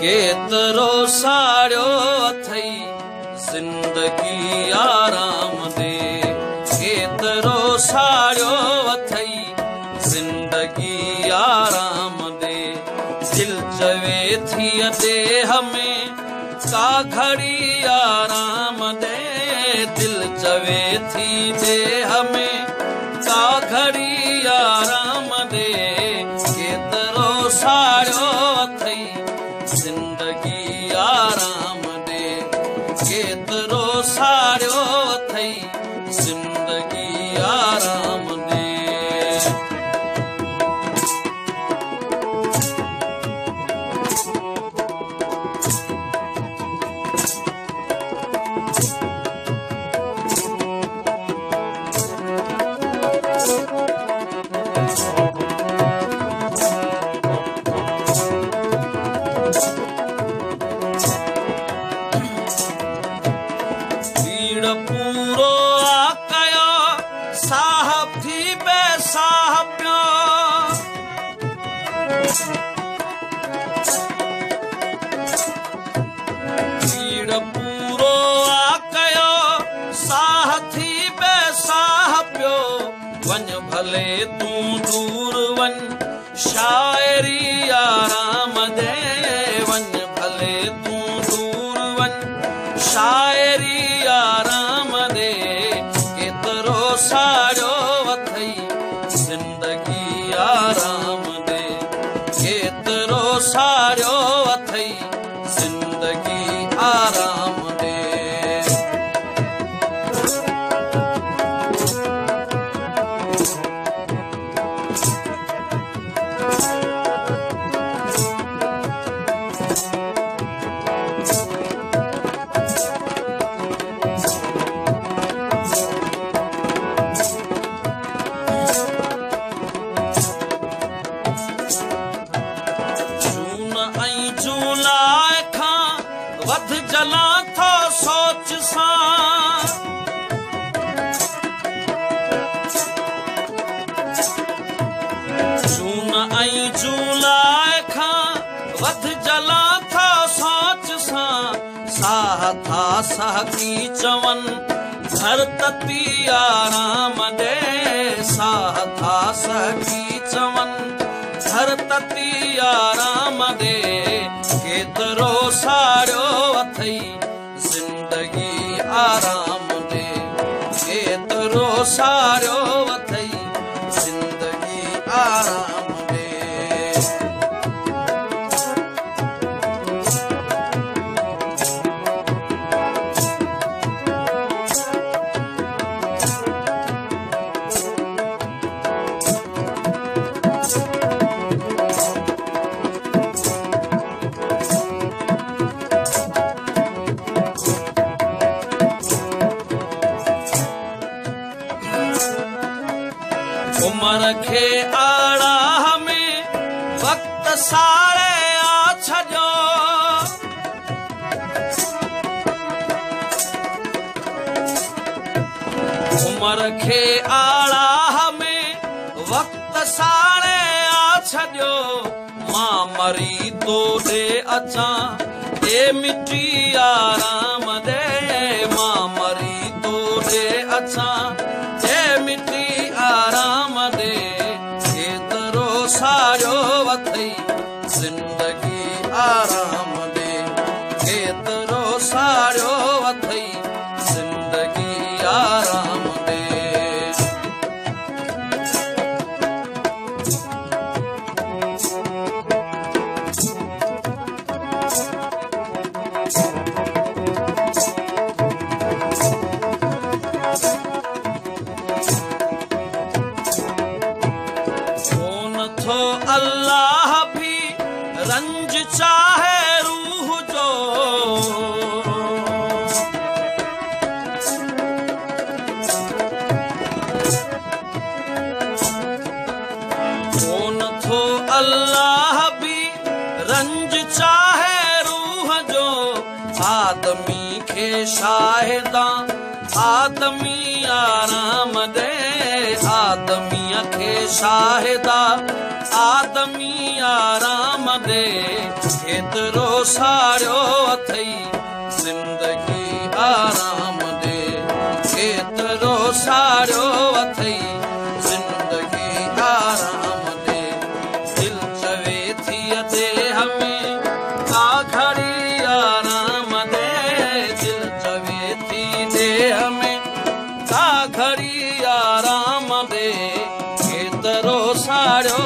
केतरो साड़ियो अथई जिंदगी आराम दे, केतरो साड़ियो अथई जिंदगी आराम दे। दिल चवे थी देह में का घड़ी आराम दे, दिल चवे थी देह में का घड़ी आराम दे। केतरो साड़ियो अथई जिंदगी आराम दे, केतरो साड़ियो अथई जिंदगी आराम दे। पूरो आकयो साहब थी बेसाहब पीड़ पूरो आकयो साह थी बेसाहब वन भले तू दूर वन शायरी आराम दे, वन भले तू दूर वन शायरी आराम दे। केतरो साड़ियो अथई जिंदगी आराम दे, केतरो साड़ियो अथई जिंदगी आराम दे। वध जला थो सोच सां, जून ऐं जुलाई खां वध जला थो सोच सां। साह था सहकी चवन घर तती आराम दे, साह था सहकी चवन घर तती आराम दे। केतरो साड़ियो अथई जिंदगी आराम दे, केतरो साड़ियो अथई जिंदगी आराम दे। उमर खे आड़ा में वक्त साड़े आ छॾियो, उमर खे आड़ा में वक्त साड़े आ छॾियो। मां मरी तो दे अचां ए मिटी आराम दे, मां मरी तो दे अचां ए मिटी आराम दे। केतरो साड़ियो अथई जिंदगी आराम दे, केतरो साड़ियो अथई जिंदगी आराम दे। अल्लाह भी रंज चाहे रूह जो, कोन थो अल्लाह भी रंज चाहे रूह जो। आदमी खे शाहिदां आदमी आराम दे आदमीअ खे शाहिदा आदमी आराम दे केतिरो साड़ियो अथई ज़िंदगी आराम दे केतिरो साड़ियो अथई ज़िंदगी आराम दे दिल चवे थी देह में का घड़ी आराम दे दिल चवे थी देह में का घड़ी आराम दे केतिरो साड़ियो